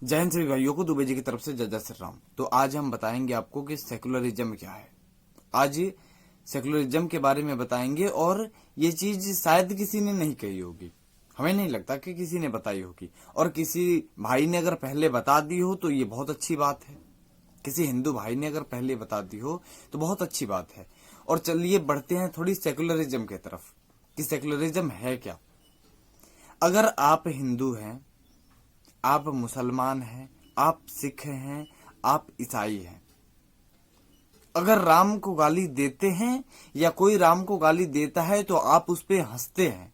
जय हिंद सभी भाइयों को दुबे जी की तरफ से जय जय श्री राम। तो आज हम बताएंगे आपको कि सेकुलरिज्म क्या है। आज सेकुलरिज्म के बारे में बताएंगे और ये चीज शायद किसी ने नहीं कही होगी, हमें नहीं लगता कि किसी ने बताई होगी, और किसी भाई ने अगर पहले बता दी हो तो ये बहुत अच्छी बात है। किसी हिंदू भाई ने अगर पहले बता दी हो तो बहुत अच्छी बात है। और चलिए बढ़ते हैं थोड़ी सेकुलरिज्म की तरफ कि सेकुलरिज्म है क्या। अगर आप हिंदू हैं, आप मुसलमान हैं, आप सिख हैं, आप ईसाई हैं, अगर राम को गाली देते हैं या कोई राम को गाली देता है तो आप उस पे हंसते हैं,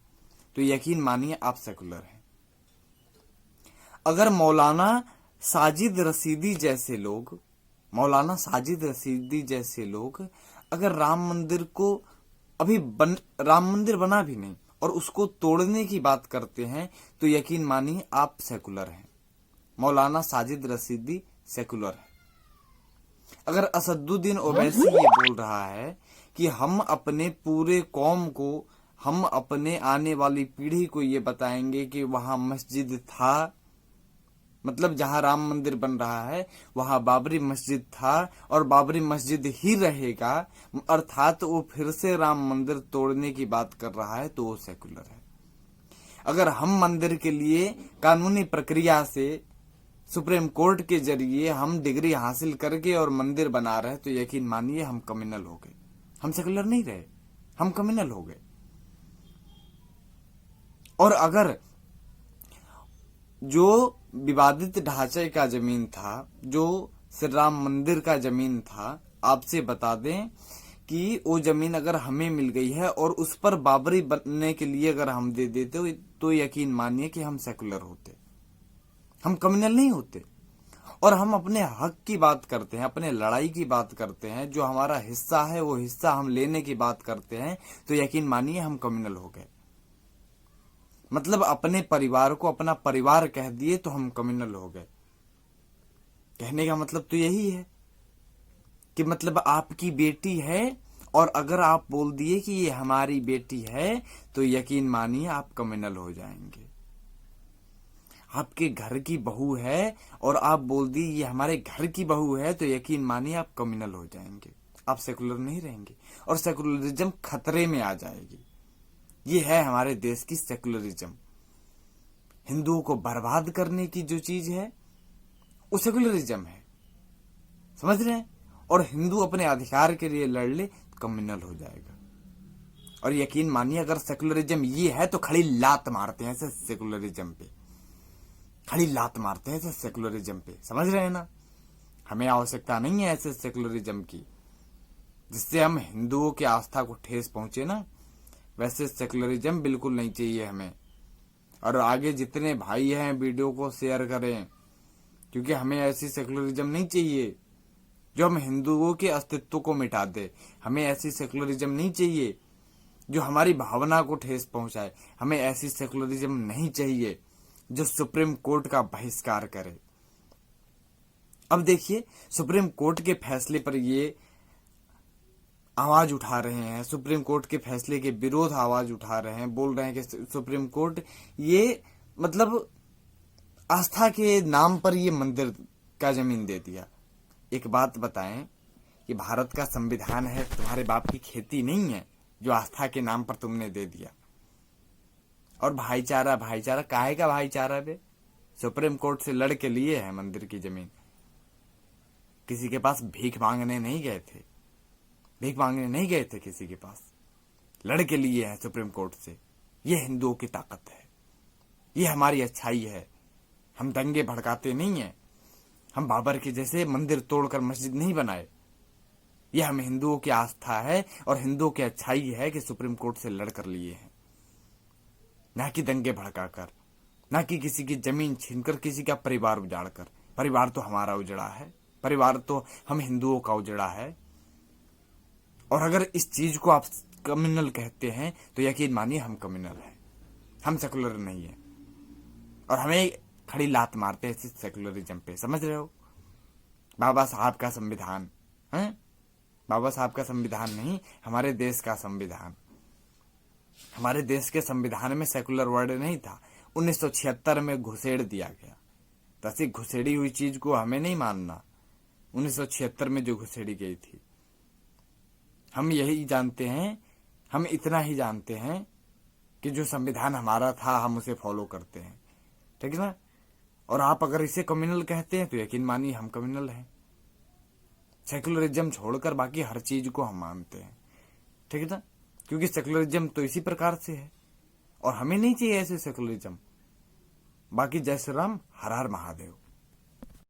तो यकीन मानिए आप सेकुलर हैं। अगर मौलाना साजिद रशीदी जैसे लोग अगर राम मंदिर को राम मंदिर बना भी नहीं और उसको तोड़ने की बात करते हैं तो यकीन मानिए आप सेकुलर हैं। मौलाना साजिद रशीदी सेकुलर है। अगर असदुद्दीन ओवैसी ये बोल रहा है कि हम अपने पूरे कौम को, हम अपने आने वाली पीढ़ी को ये बताएंगे कि वहां मस्जिद था, मतलब जहां राम मंदिर बन रहा है वहां बाबरी मस्जिद था और बाबरी मस्जिद ही रहेगा, अर्थात वो फिर से राम मंदिर तोड़ने की बात कर रहा है, तो वो सेकुलर है। अगर हम मंदिर के लिए कानूनी प्रक्रिया से सुप्रीम कोर्ट के जरिए हम डिग्री हासिल करके और मंदिर बना रहे तो यकीन मानिए हम कम्युनल हो गए। हम सेकुलर नहीं रहे, हम कम्युनल हो गए। और अगर जो विवादित ढांचे का जमीन था, जो श्री राम मंदिर का जमीन था, आपसे बता दें कि वो जमीन अगर हमें मिल गई है और उस पर बाबरी बनने के लिए अगर हम दे देते तो यकीन मानिए कि हम सेकुलर होते, हम कम्युनल नहीं होते। और हम अपने हक की बात करते हैं, अपने लड़ाई की बात करते हैं, जो हमारा हिस्सा है वो हिस्सा हम लेने की बात करते हैं, तो यकीन मानिए हम कम्युनल हो गए। मतलब अपने परिवार को अपना परिवार कह दिए तो हम कम्युनल हो गए। कहने का मतलब तो यही है कि मतलब आपकी बेटी है और अगर आप बोल दिए कि ये हमारी बेटी है तो यकीन मानिए आप कम्युनल हो जाएंगे। आपके घर की बहू है और आप बोल दिए ये हमारे घर की बहू है तो यकीन मानिए आप कम्युनल हो जाएंगे, आप सेकुलर नहीं रहेंगे और सेकुलरिज्म खतरे में आ जाएगी। ये है हमारे देश की सेकुलरिज्म। हिंदुओं को बर्बाद करने की जो चीज है वो सेकुलरिज्म है, समझ रहे हैं। और हिंदू अपने अधिकार के लिए लड़ ले तो कम्युनल हो जाएगा। और यकीन मानिए अगर सेकुलरिज्म ये है तो खड़ी लात मारते हैं ऐसे सेकुलरिज्म पे, खड़ी लात मारते हैं ऐसे सेकुलरिज्म पे, समझ रहे हैं ना। हमें आवश्यकता नहीं है ऐसे सेकुलरिज्म की जिससे हम हिंदुओं की आस्था को ठेस पहुंचे ना, वैसे सेकुलरिज्म बिल्कुल नहीं चाहिए हमें। और आगे जितने भाई हैं वीडियो को शेयर करें, क्योंकि हमें ऐसी सेकुलरिज्म नहीं चाहिए जो हम हिंदुओं के अस्तित्व को मिटा दे। हमें ऐसी सेकुलरिज्म नहीं चाहिए जो हमारी भावना को ठेस पहुंचाए। हमें ऐसी सेकुलरिज्म नहीं चाहिए जो सुप्रीम कोर्ट का बहिष्कार करे। अब देखिए सुप्रीम कोर्ट के फैसले पर ये आवाज उठा रहे हैं, सुप्रीम कोर्ट के फैसले के विरोध आवाज उठा रहे हैं, बोल रहे हैं कि सुप्रीम कोर्ट ये मतलब आस्था के नाम पर ये मंदिर का जमीन दे दिया। एक बात बताएं कि भारत का संविधान है, तुम्हारे बाप की खेती नहीं है जो आस्था के नाम पर तुमने दे दिया। और भाईचारा भाईचारा काहे का भाईचारा बे? सुप्रीम कोर्ट से लड़ के लिए है मंदिर की जमीन, किसी के पास भीख मांगने नहीं गए थे, भीख मांगने नहीं गए थे किसी के पास, लड़ के लिए है सुप्रीम कोर्ट से। ये हिंदुओं की ताकत है, ये हमारी अच्छाई है। हम दंगे भड़काते नहीं है, हम बाबर के जैसे मंदिर तोड़कर मस्जिद नहीं बनाए। ये हम हिंदुओं की आस्था है और हिंदुओं की अच्छाई है कि सुप्रीम कोर्ट से लड़कर लिए हैं, ना कि दंगे भड़काकर, ना कि किसी की जमीन छीनकर, किसी का परिवार उजाड़कर। परिवार तो हमारा उजड़ा है, परिवार तो हम हिंदुओं का उजड़ा है। और अगर इस चीज को आप कम्युनल कहते हैं तो यकीन मानिए हम कम्युनल हैं, हम सेकुलर नहीं है। और हमें खड़ी लात मारते हैं इस सेकुलरिज्म पे, समझ रहे हो। बाबा साहब का संविधान है, बाबा साहब का संविधान नहीं, हमारे देश का संविधान। हमारे देश के संविधान में सेकुलर वर्ड नहीं था, 1976 में घुसेड़ दिया गया। तो ऐसी घुसेड़ी हुई चीज को हमें नहीं मानना। 1976 में जो घुसेड़ी गई थी, हम यही जानते हैं, हम इतना ही जानते हैं कि जो संविधान हमारा था हम उसे फॉलो करते हैं, ठीक है ना। और आप अगर इसे कम्युनल कहते हैं तो यकीन मानिए हम कम्युनल हैं। सेकुलरिज्म छोड़कर बाकी हर चीज को हम मानते हैं, ठीक है ना, क्योंकि सेकुलरिज्म तो इसी प्रकार से है और हमें नहीं चाहिए ऐसे सेकुलरिज्म। बाकी जय श्री राम, हर हर महादेव।